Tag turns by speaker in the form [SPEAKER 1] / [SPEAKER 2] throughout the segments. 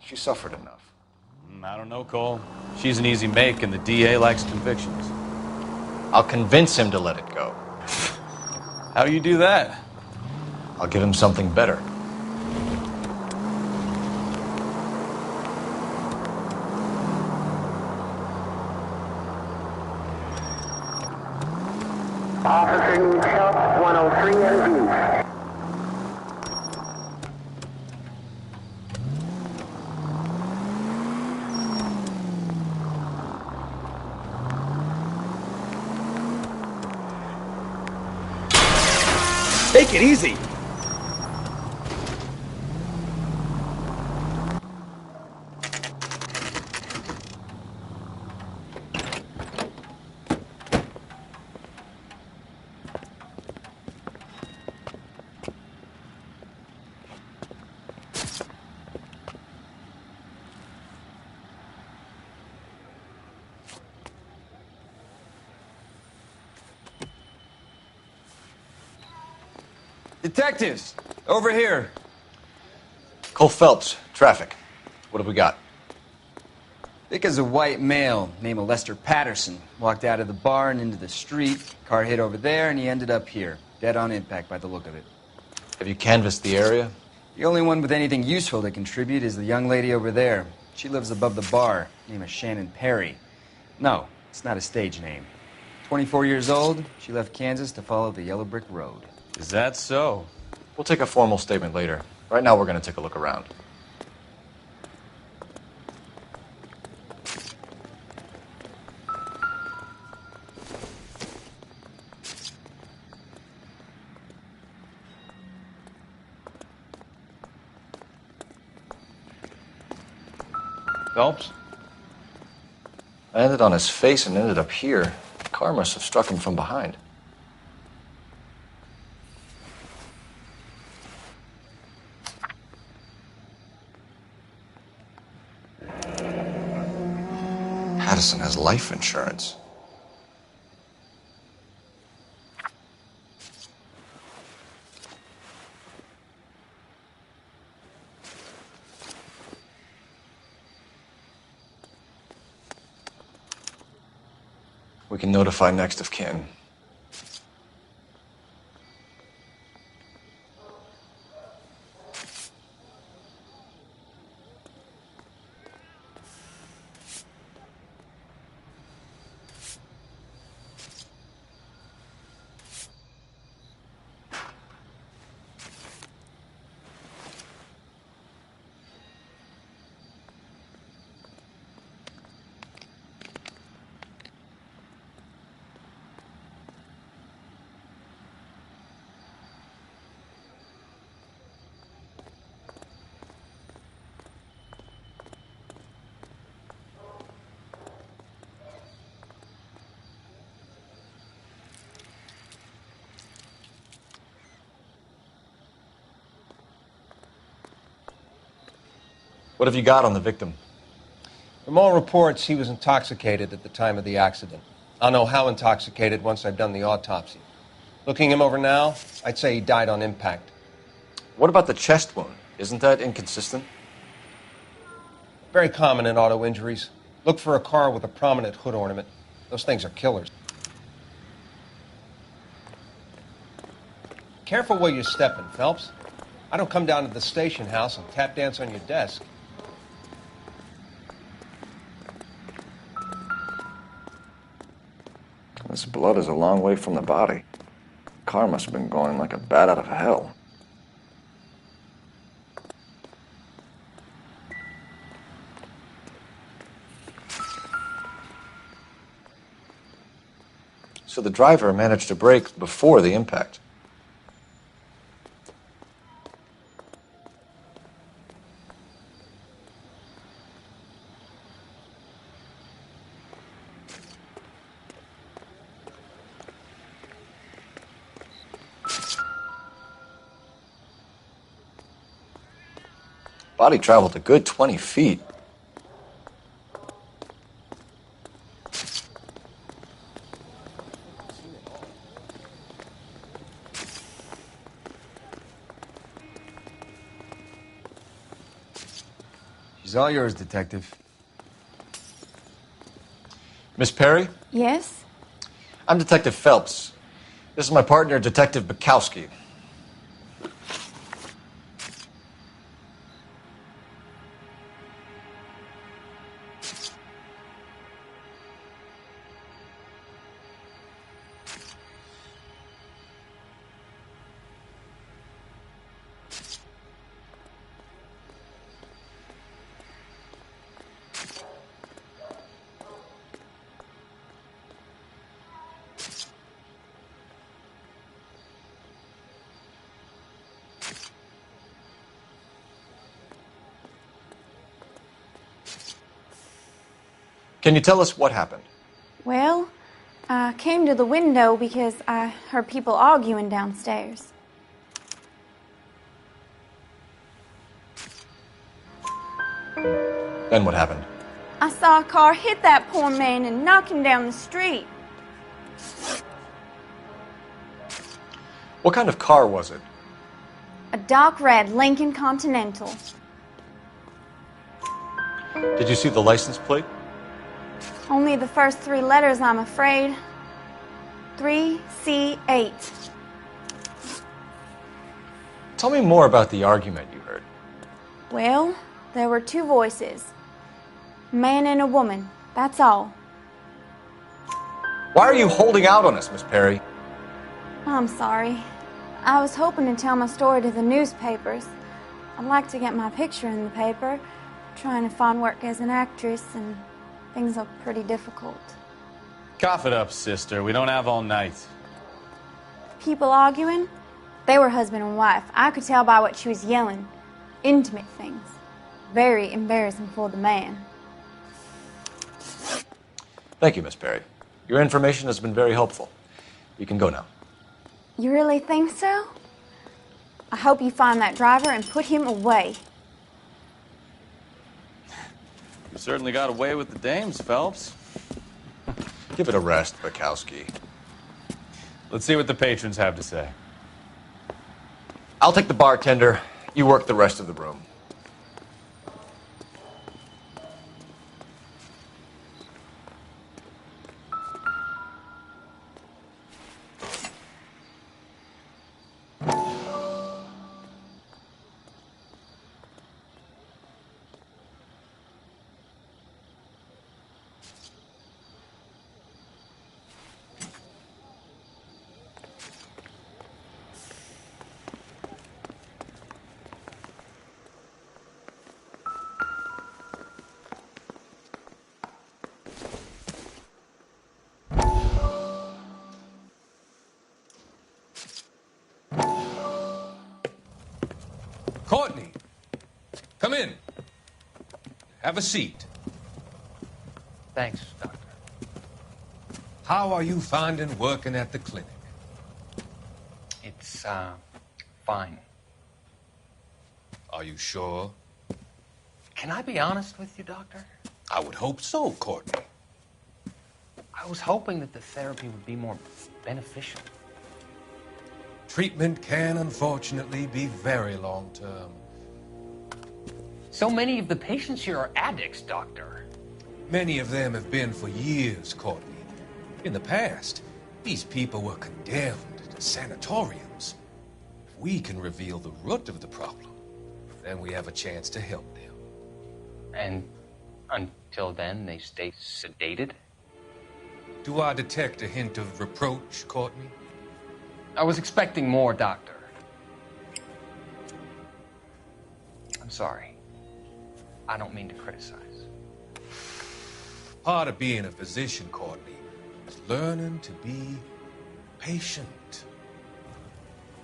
[SPEAKER 1] She suffered enough.
[SPEAKER 2] I don't know, Cole. She's an easy make, and the DA likes convictions.
[SPEAKER 1] I'll convince him to let it go.
[SPEAKER 2] How do you do that?
[SPEAKER 1] I'll give him something better.
[SPEAKER 3] Officer needs help, 103 and view.
[SPEAKER 4] Take it easy.
[SPEAKER 2] Detectives, over here.
[SPEAKER 1] Cole Phelps, traffic. What have we got?
[SPEAKER 5] Thick as a white male, name of Lester Patterson. Walked out of the bar and into the street. Car hit over there, and he ended up here. Dead on impact by the look of it.
[SPEAKER 1] Have you canvassed the area?
[SPEAKER 5] The only one with anything useful to contribute is the young lady over there. She lives above the bar. Name is Shannon Perry. No, it's not a stage name. 24 years old, she left Kansas to follow the yellow brick road.
[SPEAKER 2] Is that so?
[SPEAKER 1] We'll take a formal statement later. Right now, we're going to take a look around.
[SPEAKER 2] Phelps?
[SPEAKER 1] I landed on his face and ended up here. The car must have struck him from behind. Patterson has life insurance. We can notify next of kin. What have you got on the victim?
[SPEAKER 4] From all reports, he was intoxicated at the time of the accident. I'll know how intoxicated once I've done the autopsy. Looking him over now, I'd say he died on impact.
[SPEAKER 1] What about the chest wound? Isn't that inconsistent?
[SPEAKER 4] Very common in auto injuries. Look for a car with a prominent hood ornament. Those things are killers. Careful where you're stepping, Phelps. I don't come down to the station house and tap dance on your desk.
[SPEAKER 1] This blood is a long way from the body. The car must have been going like a bat out of hell. So the driver managed to brake before the impact. Body traveled a good 20 feet.
[SPEAKER 5] She's is all yours, Detective.
[SPEAKER 1] Miss Perry?
[SPEAKER 6] Yes?
[SPEAKER 1] I'm Detective Phelps. This is my partner, Detective Bukowski. Can you tell us what happened?
[SPEAKER 6] Well, I came to the window because I heard people arguing downstairs.
[SPEAKER 1] Then what happened?
[SPEAKER 6] I saw a car hit that poor man and knock him down the street.
[SPEAKER 1] What kind of car was it?
[SPEAKER 6] A dark red Lincoln Continental.
[SPEAKER 1] Did you see the license plate?
[SPEAKER 6] Only the first 3 letters, I'm afraid. 3C8.
[SPEAKER 1] Tell me more about the argument you heard.
[SPEAKER 6] Well, there were 2 voices. A man and a woman, that's all.
[SPEAKER 1] Why are you holding out on us, Miss Perry?
[SPEAKER 6] I'm sorry. I was hoping to tell my story to the newspapers. I'd like to get my picture in the paper. Trying to find work as an actress, and things are pretty difficult.
[SPEAKER 2] Cough it up, sister. We don't have all night.
[SPEAKER 6] People arguing? They were husband and wife. I could tell by what she was yelling. Intimate things. Very embarrassing for the man.
[SPEAKER 1] Thank you, Miss Perry. Your information has been very helpful. You can go now.
[SPEAKER 6] You really think so? I hope you find that driver and put him away.
[SPEAKER 2] You certainly got away with the dames, Phelps.
[SPEAKER 1] Give it a rest, Bukowski.
[SPEAKER 2] Let's see what the patrons have to say.
[SPEAKER 1] I'll take the bartender. You work the rest of the room.
[SPEAKER 7] Courtney, come in. Have a seat.
[SPEAKER 8] Thanks, Doctor.
[SPEAKER 7] How are you finding working at the clinic?
[SPEAKER 8] It's, fine.
[SPEAKER 7] Are you sure?
[SPEAKER 8] Can I be honest with you, Doctor?
[SPEAKER 7] I would hope so, Courtney.
[SPEAKER 8] I was hoping that the therapy would be more beneficial.
[SPEAKER 7] Treatment can, unfortunately, be very long-term.
[SPEAKER 8] So many of the patients here are addicts, Doctor.
[SPEAKER 7] Many of them have been for years, Courtney. In the past, these people were condemned to sanatoriums. If we can reveal the root of the problem, then we have a chance to help them.
[SPEAKER 8] And until then, they stay sedated?
[SPEAKER 7] Do I detect a hint of reproach, Courtney?
[SPEAKER 8] I was expecting more, Doctor. I'm sorry. I don't mean to criticize.
[SPEAKER 7] Part of being a physician, Courtney, is learning to be patient.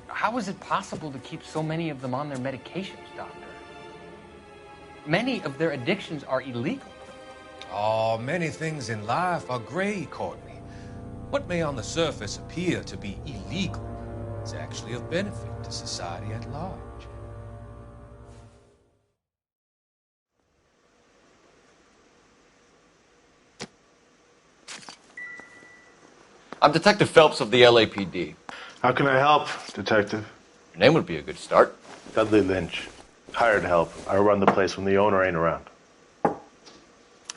[SPEAKER 8] How is it possible to keep so many of them on their medications, Doctor? Many of their addictions are illegal.
[SPEAKER 7] Oh, many things in life are gray, Courtney. What may on the surface appear to be illegal is actually of benefit to society at large.
[SPEAKER 1] I'm Detective Phelps of the LAPD.
[SPEAKER 9] How can I help, Detective?
[SPEAKER 1] Your name would be a good start.
[SPEAKER 9] Dudley Lynch. Hired help. I run the place when the owner ain't around.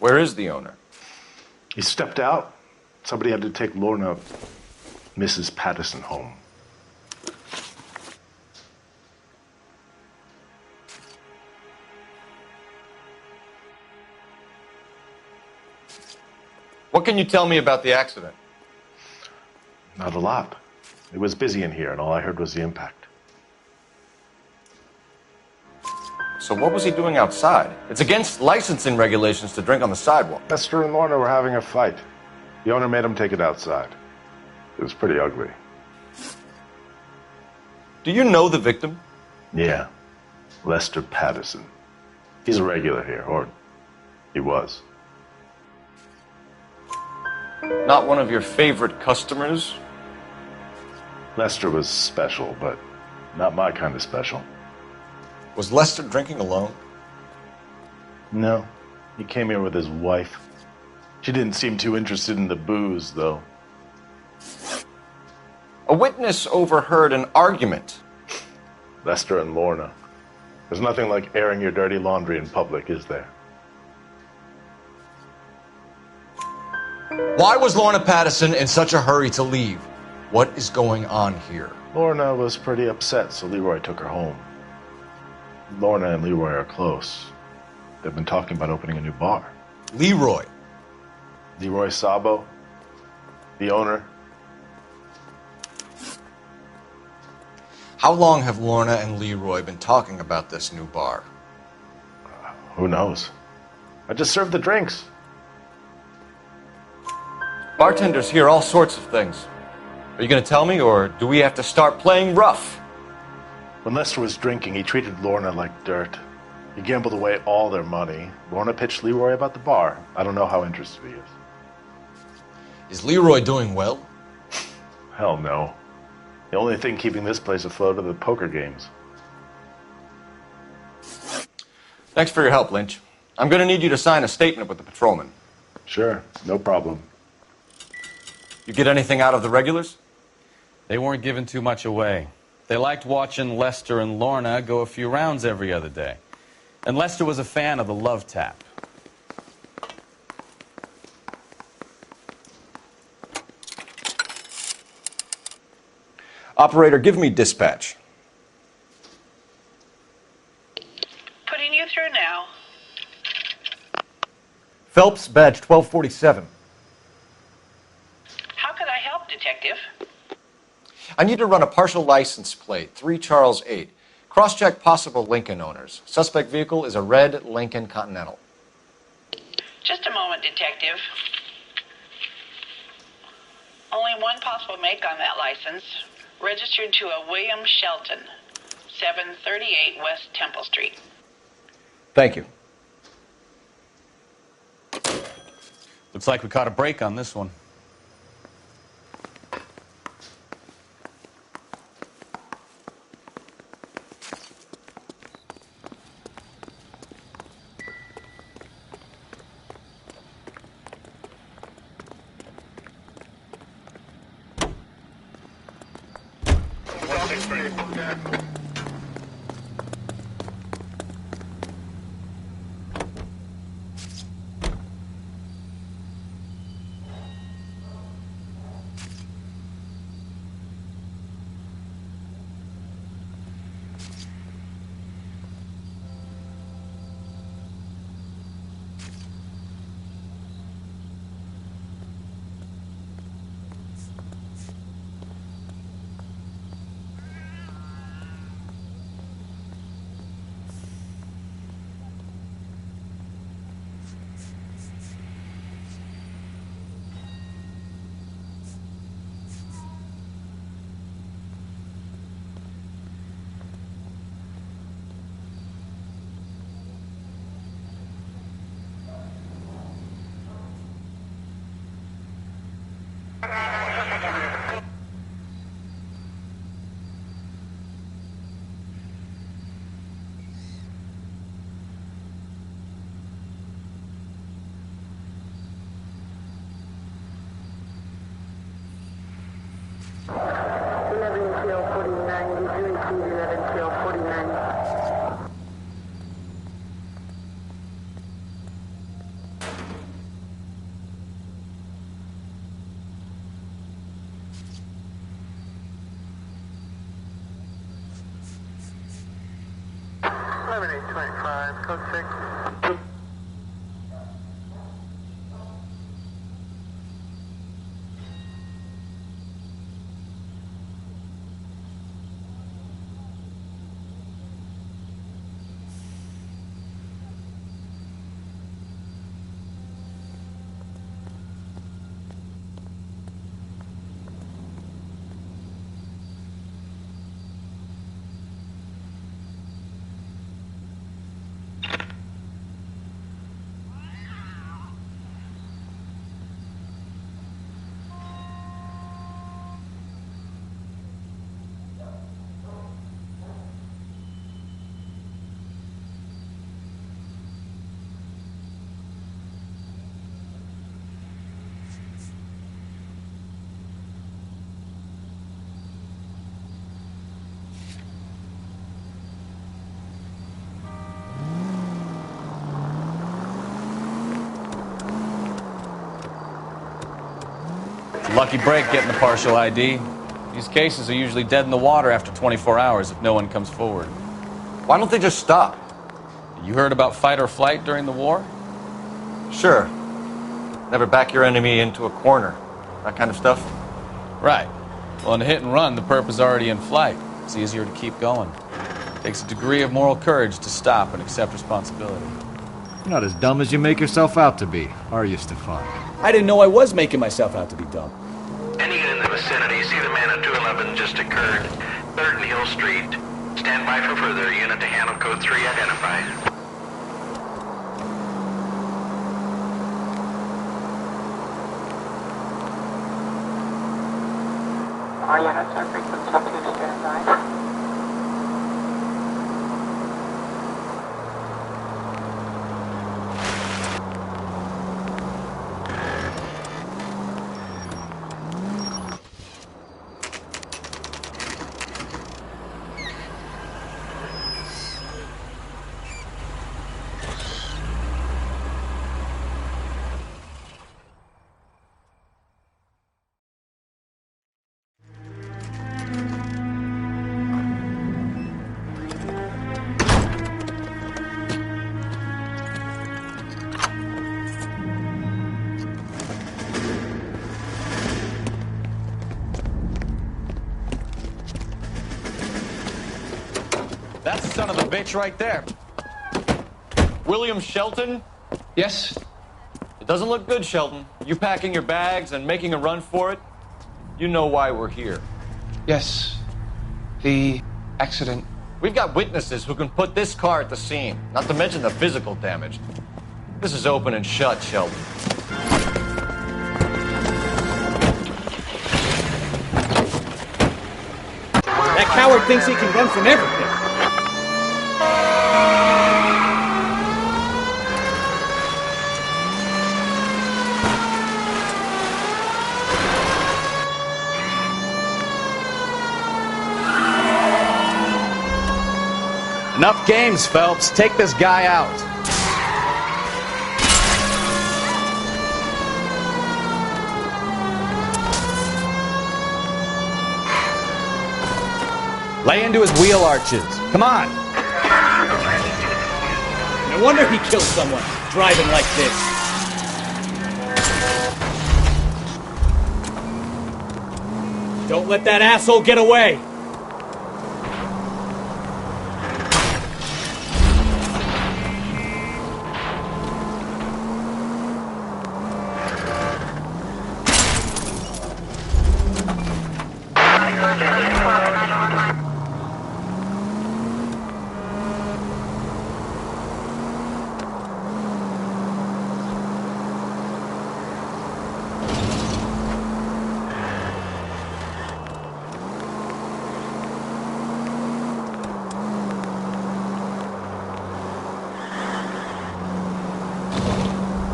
[SPEAKER 1] Where is the owner?
[SPEAKER 9] He stepped out. Somebody had to take Lorna, Mrs. Patterson, home.
[SPEAKER 1] What can you tell me about the accident?
[SPEAKER 9] Not a lot. It was busy in here, and all I heard was the impact.
[SPEAKER 1] So what was he doing outside? It's against licensing regulations to drink on the sidewalk.
[SPEAKER 9] Lester and Lorna were having a fight. The owner made him take it outside. It was pretty ugly.
[SPEAKER 1] Do you know the victim?
[SPEAKER 9] Yeah. Lester Patterson. He's a regular here, or he was.
[SPEAKER 1] Not one of your favorite customers?
[SPEAKER 9] Lester was special, but not my kind of special.
[SPEAKER 1] Was Lester drinking alone?
[SPEAKER 9] No. He came here with his wife. She didn't seem too interested in the booze, though.
[SPEAKER 1] A witness overheard an argument.
[SPEAKER 9] Lester and Lorna. There's nothing like airing your dirty laundry in public, is there?
[SPEAKER 1] Why was Lorna Patterson in such a hurry to leave? What is going on here?
[SPEAKER 9] Lorna was pretty upset, so Leroy took her home. Lorna and Leroy are close. They've been talking about opening a new bar.
[SPEAKER 1] Leroy?
[SPEAKER 9] Leroy Sabo, the owner.
[SPEAKER 1] How long have Lorna and Leroy been talking about this new bar?
[SPEAKER 9] Who knows? I just served the drinks.
[SPEAKER 1] Bartenders hear all sorts of things. Are you going to tell me, or do we have to start playing rough?
[SPEAKER 9] When Lester was drinking, he treated Lorna like dirt. He gambled away all their money. Lorna pitched Leroy about the bar. I don't know how interested he is.
[SPEAKER 1] Is Leroy doing well?
[SPEAKER 9] Hell no. The only thing keeping this place afloat are the poker games.
[SPEAKER 1] Thanks for your help, Lynch. I'm going to need you to sign a statement with the patrolman.
[SPEAKER 9] Sure, no problem.
[SPEAKER 1] You get anything out of the regulars?
[SPEAKER 2] They weren't giving too much away. They liked watching Lester and Lorna go a few rounds every other day. And Lester was a fan of the love tap.
[SPEAKER 1] Operator, give me dispatch.
[SPEAKER 10] Putting you through now.
[SPEAKER 1] Phelps, badge 1247.
[SPEAKER 10] How could I help, Detective?
[SPEAKER 1] I need to run a partial license plate, 3 Charles 8. Cross-check possible Lincoln owners. Suspect vehicle is a red Lincoln Continental.
[SPEAKER 10] Just a moment, Detective. Only one possible make on that license. Registered to a William Shelton, 738 West Temple Street.
[SPEAKER 1] Thank you.
[SPEAKER 2] Looks like we caught a break on this one.
[SPEAKER 3] 25, code 6.
[SPEAKER 2] Lucky break getting the partial ID. These cases are usually dead in the water after 24 hours if no one comes forward.
[SPEAKER 1] Why don't they just stop?
[SPEAKER 2] You heard about fight or flight during the war?
[SPEAKER 1] Sure. Never back your enemy into a corner. That kind of stuff.
[SPEAKER 2] Right. Well, in a hit and run, the perp is already in flight. It's easier to keep going. Takes a degree of moral courage to stop and accept responsibility.
[SPEAKER 11] You're not as dumb as you make yourself out to be, are you, Stefan?
[SPEAKER 12] I didn't know I was making myself out to be dumb.
[SPEAKER 13] Any unit in the vicinity, see the man at 211 just occurred. 3rd and Hill Street. Stand by for further. Unit to handle code 3 identified.
[SPEAKER 3] All units are frequency 2 stand by.
[SPEAKER 2] That's the son of a bitch right there.
[SPEAKER 1] William Shelton?
[SPEAKER 8] Yes?
[SPEAKER 1] It doesn't look good, Shelton. You packing your bags and making a run for it? You know why we're here.
[SPEAKER 8] Yes. The accident.
[SPEAKER 1] We've got witnesses who can put this car at the scene, not to mention the physical damage. This is open and shut, Shelton.
[SPEAKER 12] That coward thinks he can run from everything.
[SPEAKER 2] Enough games, Phelps. Take this guy out. Lay into his wheel arches. Come on.
[SPEAKER 12] No wonder he killed someone driving like this. Don't let that asshole get away.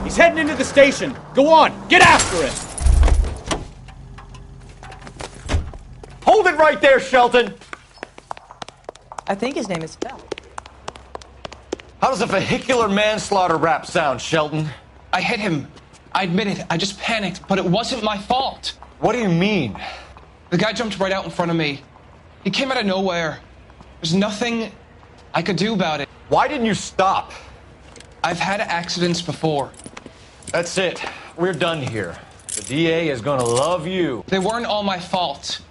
[SPEAKER 12] He's heading into the station. Go on, get after him.
[SPEAKER 1] Hold it right there, Shelton!
[SPEAKER 14] I think his name is Phil.
[SPEAKER 1] How does a vehicular manslaughter rap sound, Shelton?
[SPEAKER 15] I hit him. I admit it. I just panicked, but it wasn't my fault.
[SPEAKER 1] What do you mean?
[SPEAKER 15] The guy jumped right out in front of me. He came out of nowhere. There's nothing I could do about it.
[SPEAKER 1] Why didn't you stop?
[SPEAKER 15] I've had accidents before.
[SPEAKER 1] That's it. We're done here. The DA is gonna love you.
[SPEAKER 15] They weren't all my fault.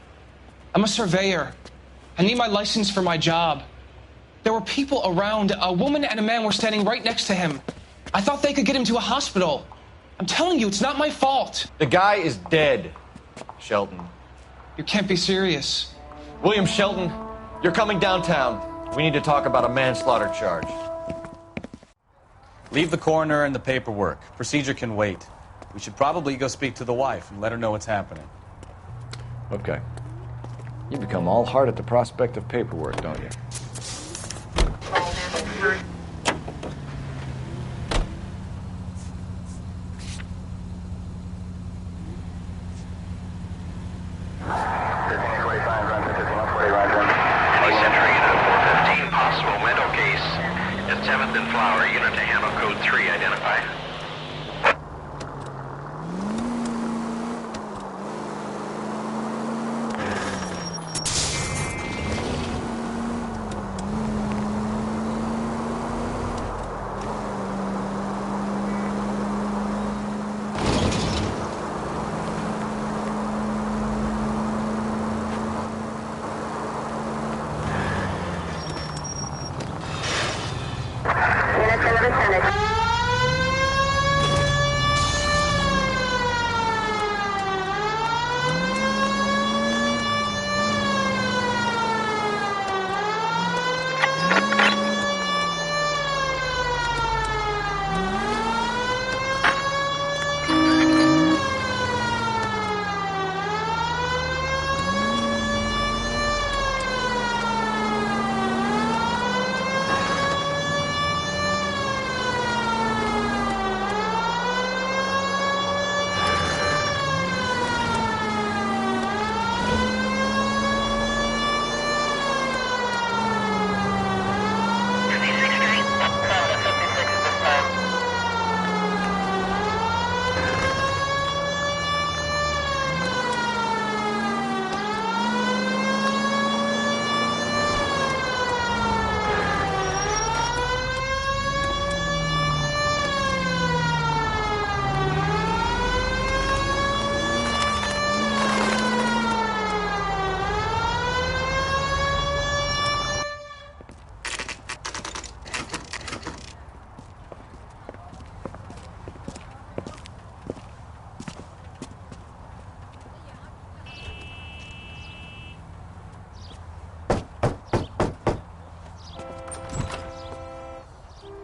[SPEAKER 15] I'm a surveyor. I need my license for my job. There were people around. A woman and a man were standing right next to him. I thought they could get him to a hospital. I'm telling you, it's not my fault.
[SPEAKER 1] The guy is dead, Shelton.
[SPEAKER 15] You can't be serious.
[SPEAKER 1] William Shelton, you're coming downtown. We need to talk about a manslaughter charge.
[SPEAKER 2] Leave the coroner and the paperwork. Procedure can wait. We should probably go speak to the wife and let her know what's happening.
[SPEAKER 1] Okay. You become all heart at the prospect of paperwork, don't you?
[SPEAKER 13] Century Unit 415, possible mental case at 7th and Flower, unit to handle code 3, identify.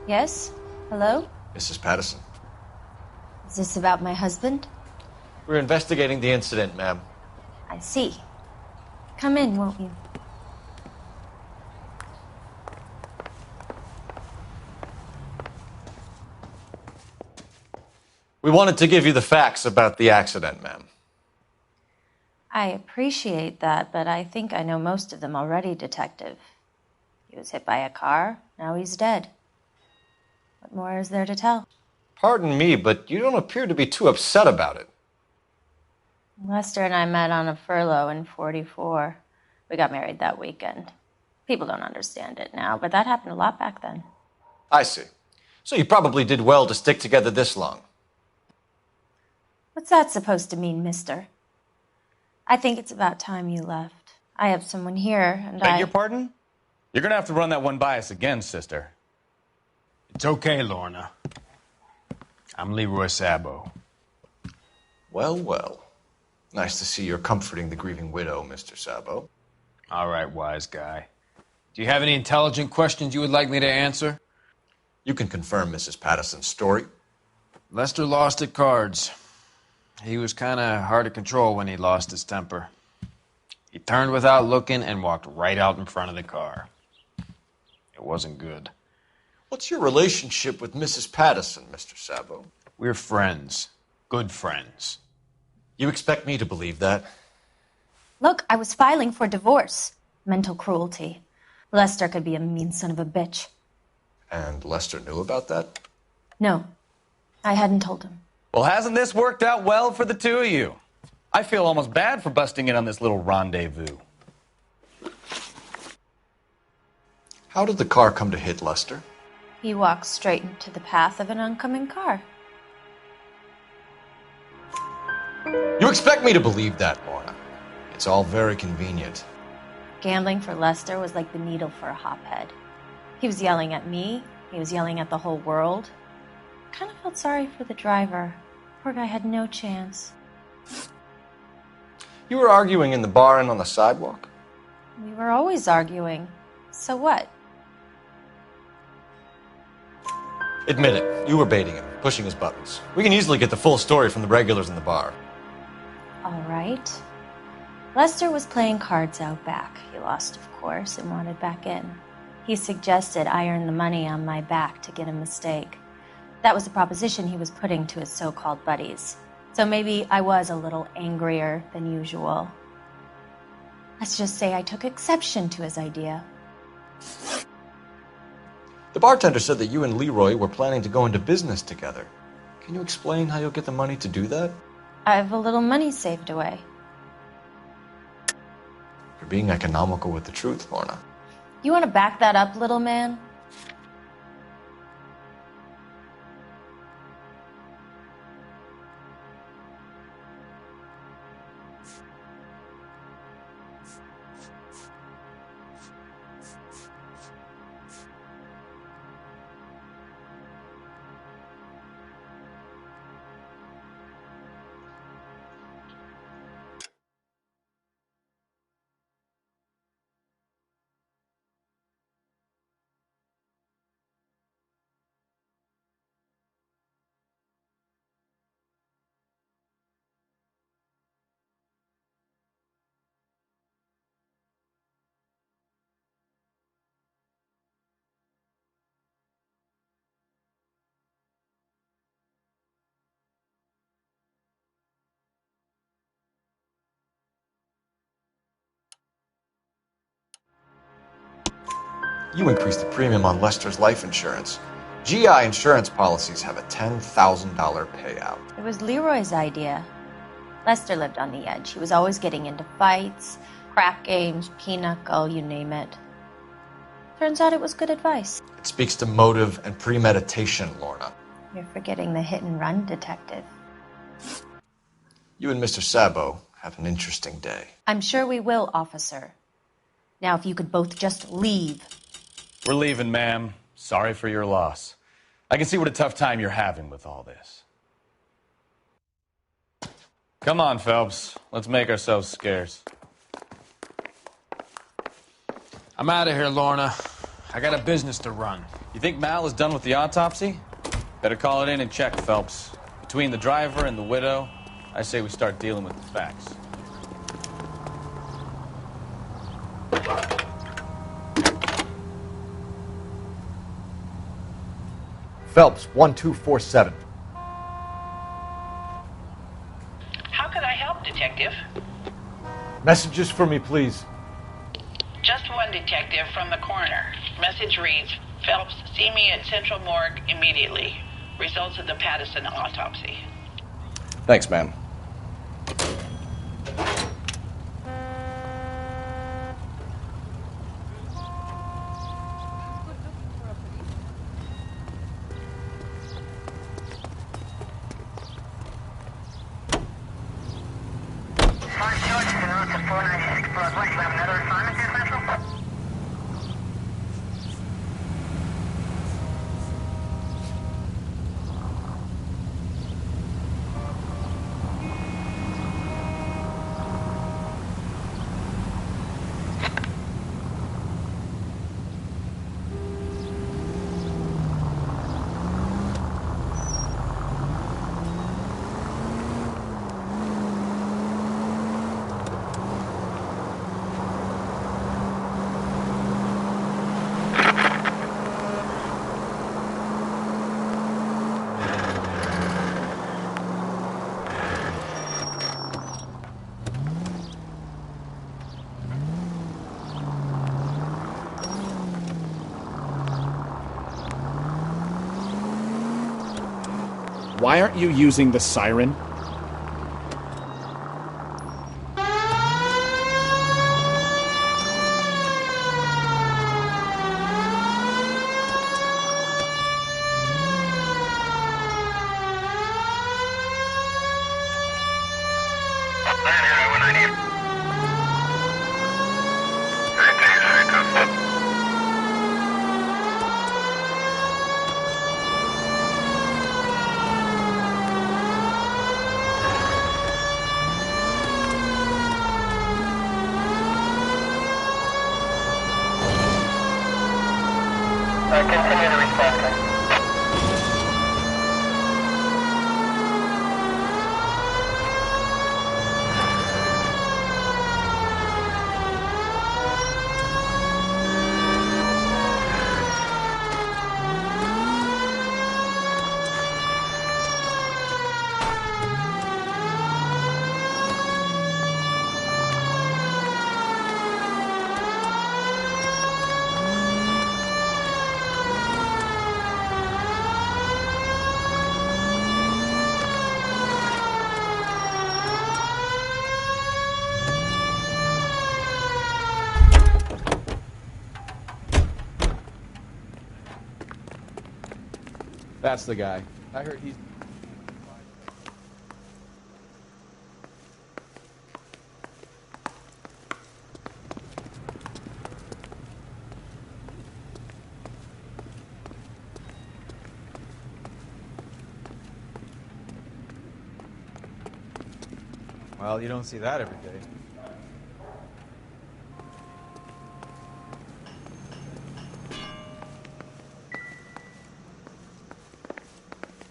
[SPEAKER 16] Yes? Hello?
[SPEAKER 1] Mrs. Patterson.
[SPEAKER 16] Is this about my husband?
[SPEAKER 1] We're investigating the incident, ma'am.
[SPEAKER 16] I see. Come in, won't you?
[SPEAKER 1] We wanted to give you the facts about the accident, ma'am.
[SPEAKER 16] I appreciate that, but I think I know most of them already, Detective. He was hit by a car, now he's dead. What more is there to tell?
[SPEAKER 1] Pardon me, but you don't appear to be too upset about it.
[SPEAKER 16] Lester and I met on a furlough in '44. We got married that weekend. People don't understand it now, but that happened a lot back then.
[SPEAKER 1] I see. So you probably did well to stick together this long.
[SPEAKER 16] What's that supposed to mean, mister? I think it's about time you left. I have someone here, and
[SPEAKER 2] Beg your pardon? You're gonna have to run that one by us again, sister.
[SPEAKER 12] It's okay, Lorna. I'm Leroy Sabo.
[SPEAKER 1] Well, well. Nice to see you're comforting the grieving widow, Mr. Sabo.
[SPEAKER 12] All right, wise guy. Do you have any intelligent questions you would like me to answer?
[SPEAKER 1] You can confirm Mrs. Patterson's story.
[SPEAKER 12] Lester lost at cards. He was kind of hard to control when he lost his temper. He turned without looking and walked right out in front of the car. It wasn't good.
[SPEAKER 1] What's your relationship with Mrs. Patterson, Mr. Sabo?
[SPEAKER 12] We're friends. Good friends.
[SPEAKER 1] You expect me to believe that?
[SPEAKER 16] Look, I was filing for divorce. Mental cruelty. Lester could be a mean son of a bitch.
[SPEAKER 1] And Lester knew about that?
[SPEAKER 16] No, I hadn't told him.
[SPEAKER 2] Well, hasn't this worked out well for the two of you? I feel almost bad for busting in on this little rendezvous.
[SPEAKER 1] How did the car come to hit Lester?
[SPEAKER 16] He walked straight into the path of an oncoming car.
[SPEAKER 1] You expect me to believe that, Lorna? It's all very convenient.
[SPEAKER 16] Gambling for Lester was like the needle for a hophead. He was yelling at me. He was yelling at the whole world. I kind of felt sorry for the driver. Poor guy had no chance.
[SPEAKER 1] You were arguing in the bar and on the sidewalk?
[SPEAKER 16] We were always arguing. So what?
[SPEAKER 1] Admit it. You were baiting him, pushing his buttons. We can easily get the full story from the regulars in the bar.
[SPEAKER 16] All right. Lester was playing cards out back. He lost, of course, and wanted back in. He suggested I earn the money on my back to get a mistake. That was the proposition he was putting to his so-called buddies. So maybe I was a little angrier than usual. Let's just say I took exception to his idea.
[SPEAKER 1] The bartender said that you and Leroy were planning to go into business together. Can you explain how you'll get the money to do that?
[SPEAKER 16] I have a little money saved away.
[SPEAKER 1] You're being economical with the truth, Lorna.
[SPEAKER 16] You want to back that up, little man?
[SPEAKER 1] You increased the premium on Lester's life insurance. GI insurance policies have a $10,000 payout.
[SPEAKER 16] It was Leroy's idea. Lester lived on the edge. He was always getting into fights, crack games, pinochle, you name it. Turns out it was good advice.
[SPEAKER 1] It speaks to motive and premeditation, Lorna.
[SPEAKER 16] You're forgetting the hit-and-run detective.
[SPEAKER 1] You and Mr. Sabo have an interesting day.
[SPEAKER 16] I'm sure we will, officer. Now, if you could both just leave.
[SPEAKER 2] We're leaving, ma'am. Sorry for your loss. I can see what a tough time you're having with all this. Come on, Phelps. Let's make ourselves scarce.
[SPEAKER 12] I'm out of here, Lorna. I got a business to run.
[SPEAKER 2] You think Mal is done with the autopsy? Better call it in and check, Phelps. Between the driver and the widow, I say we start dealing with the facts.
[SPEAKER 11] Phelps, 1247.
[SPEAKER 10] How could I help, Detective?
[SPEAKER 11] Messages for me, please.
[SPEAKER 10] Just one detective from the coroner. Message reads, Phelps, see me at Central Morgue immediately. Results of the Pattison autopsy.
[SPEAKER 1] Thanks, ma'am.
[SPEAKER 17] Why aren't you using the siren?
[SPEAKER 3] continue to respond, please.
[SPEAKER 17] That's the guy. I heard he's...
[SPEAKER 11] Well, you don't see that every day.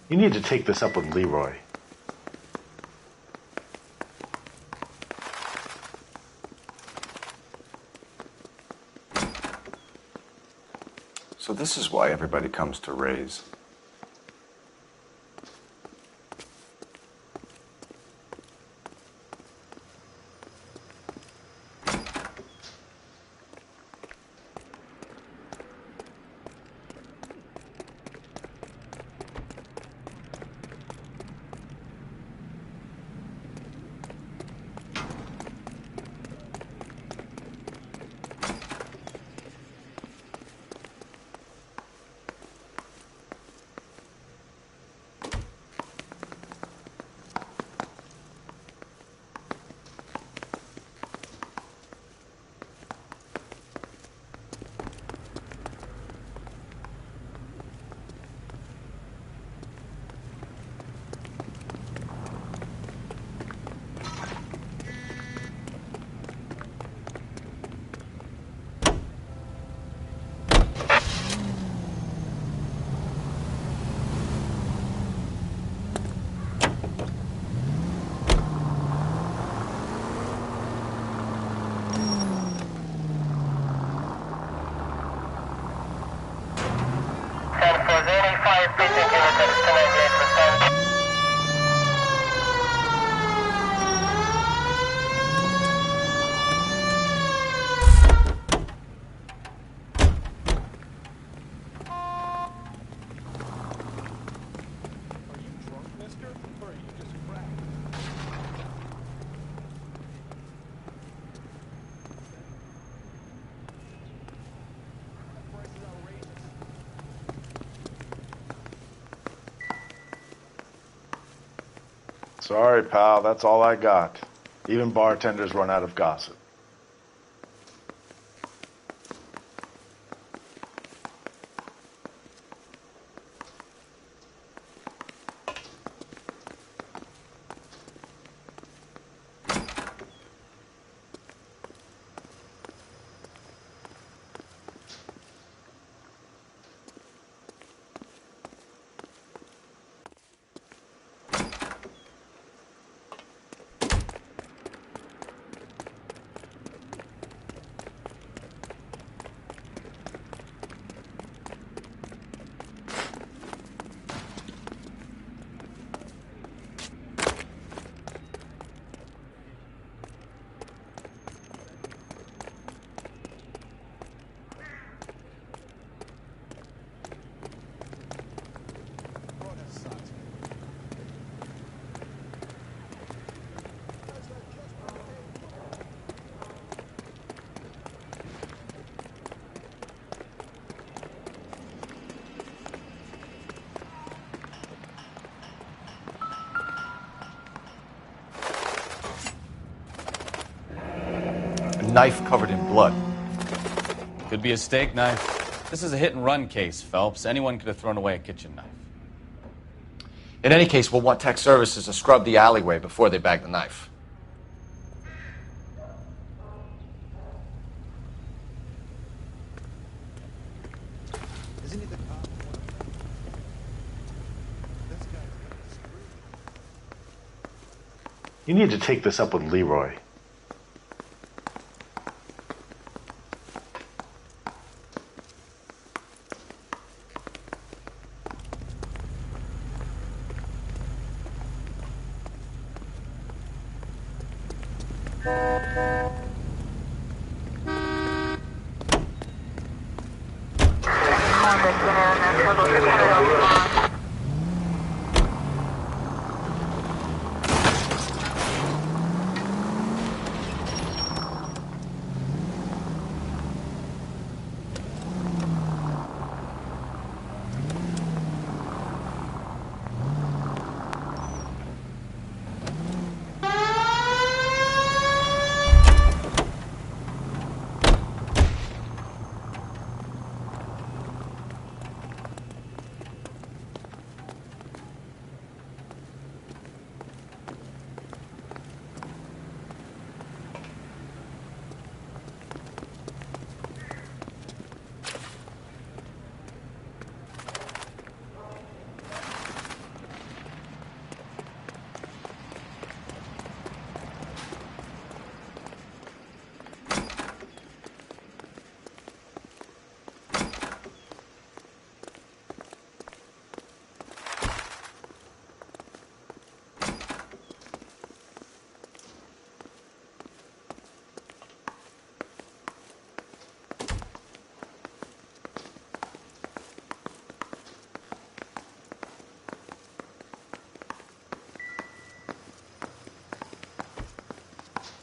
[SPEAKER 9] You need to take this up with Leroy.
[SPEAKER 18] So this is why everybody comes to Ray's.
[SPEAKER 9] Sorry, pal, that's all I got. Even bartenders run out of gossip.
[SPEAKER 1] Knife covered in blood.
[SPEAKER 2] Could be a steak knife. This is a hit-and-run case, Phelps. Anyone could have thrown away a kitchen knife.
[SPEAKER 1] In any case, we'll want tech services to scrub the alleyway before they bag the knife.
[SPEAKER 11] Isn't it
[SPEAKER 9] You need to take this up with Leroy.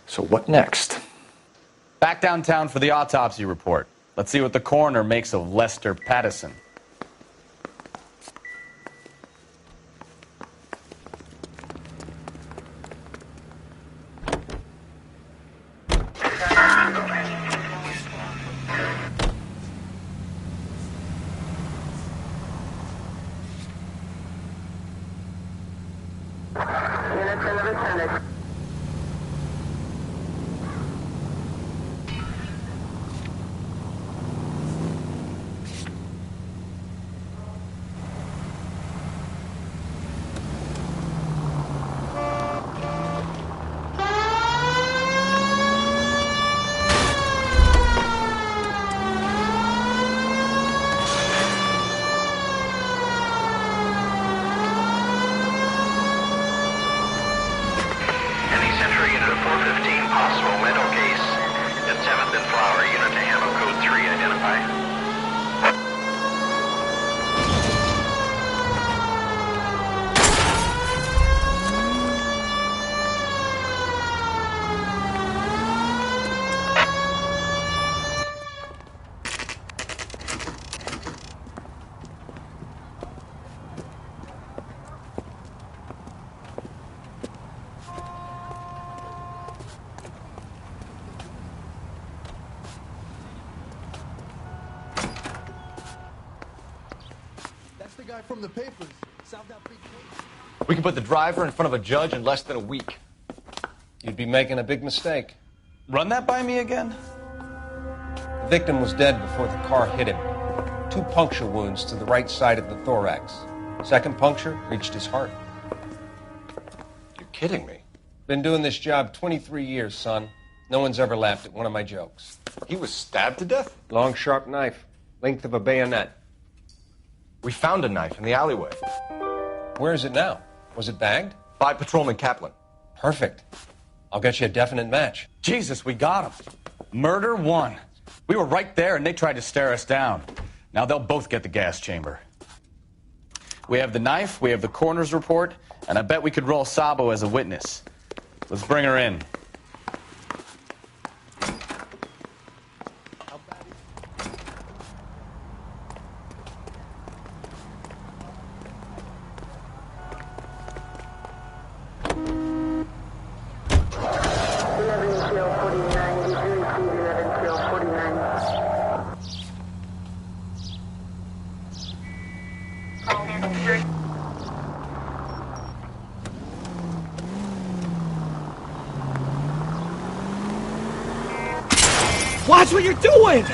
[SPEAKER 1] So what next?
[SPEAKER 2] Back downtown for the autopsy report. Let's see what the coroner makes of Lester Pattison.
[SPEAKER 19] From the papers. Solved that big case.
[SPEAKER 1] We can put the driver in front of a judge in less than a week.
[SPEAKER 4] You'd be making a big mistake.
[SPEAKER 2] Run that by me again?
[SPEAKER 4] The victim was dead before the car hit him. 2 puncture wounds to the right side of the thorax. Second puncture reached his heart.
[SPEAKER 1] You're kidding me.
[SPEAKER 4] Been doing this job 23 years, son. No one's ever laughed at one of my jokes.
[SPEAKER 1] He was stabbed to death?
[SPEAKER 4] Long, sharp knife. Length of a bayonet.
[SPEAKER 1] We found a knife in the alleyway.
[SPEAKER 4] Where is it now? Was it bagged?
[SPEAKER 1] By Patrolman Kaplan.
[SPEAKER 4] Perfect. I'll get you a definite match.
[SPEAKER 2] Jesus, we got him. Murder 1. We were right there and they tried to stare us down. Now they'll both get the gas chamber. We have the knife, we have the coroner's report, and I bet we could roll Sabo as a witness. Let's bring her in.
[SPEAKER 19] Watch what you're doing!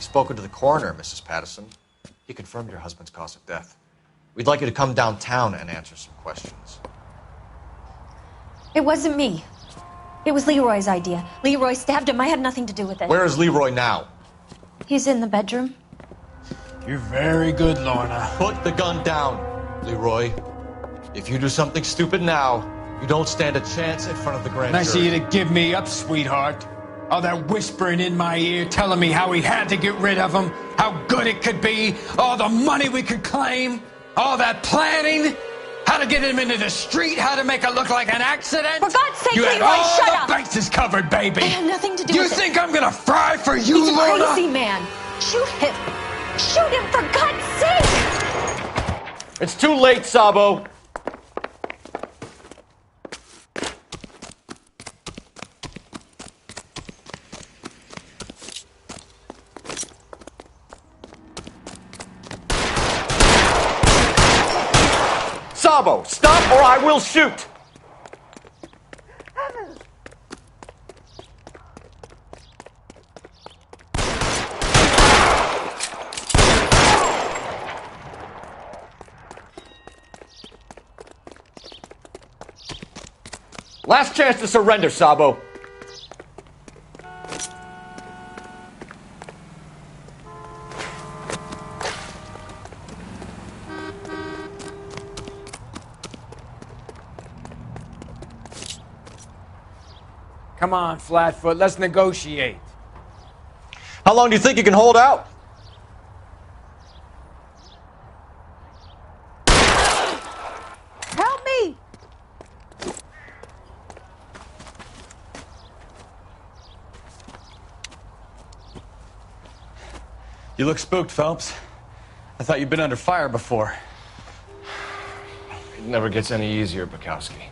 [SPEAKER 1] You've spoken to the coroner, Mrs. Patterson. He confirmed your husband's cause of death. We'd like you to come downtown and answer some questions.
[SPEAKER 16] It wasn't me. It was Leroy's idea. Leroy stabbed him. I had nothing to do with it.
[SPEAKER 1] Where is Leroy now?
[SPEAKER 16] He's in the bedroom.
[SPEAKER 12] You're very good, Lorna.
[SPEAKER 1] Put the gun down, Leroy. If you do something stupid now, you don't stand a chance in front of the grand
[SPEAKER 12] Nice of
[SPEAKER 1] jury.
[SPEAKER 12] you to give me up, sweetheart. All that whispering in my ear telling me how we had to get rid of him, how good it could be, all the money we could claim, all that planning, how to get him into the street, how to make it look like an accident.
[SPEAKER 16] For God's sake,
[SPEAKER 12] you had
[SPEAKER 16] Leroy,
[SPEAKER 12] all
[SPEAKER 16] shut
[SPEAKER 12] the
[SPEAKER 16] up!
[SPEAKER 12] bases covered, baby.
[SPEAKER 16] I had nothing to do
[SPEAKER 12] you
[SPEAKER 16] with it.
[SPEAKER 12] think I'm gonna fry for you,
[SPEAKER 16] He's a
[SPEAKER 12] Lorna?
[SPEAKER 16] crazy man. Shoot him. Shoot him, for God's sake!
[SPEAKER 1] It's too late, Sabo. Sabo, stop or I will shoot! Last chance to surrender, Sabo.
[SPEAKER 12] Come on, Flatfoot, let's negotiate.
[SPEAKER 1] How long do you think you can hold out?
[SPEAKER 14] Help me!
[SPEAKER 2] You look spooked, Phelps. I thought you'd been under fire before.
[SPEAKER 1] It never gets any easier, Bukowski.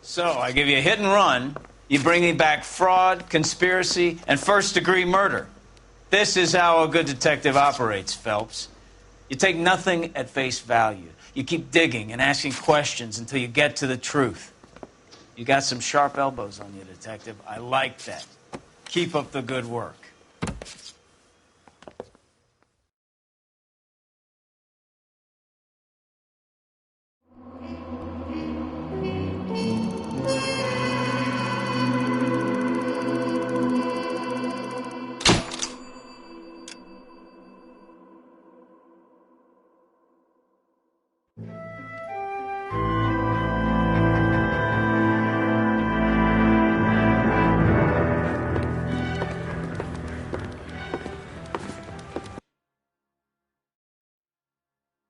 [SPEAKER 20] So, I give you a hit and run. You bring me back fraud, conspiracy, and first-degree murder. This is how a good detective operates, Phelps. You take nothing at face value. You keep digging and asking questions until you get to the truth. You got some sharp elbows on you, detective. I like that. Keep up the good work.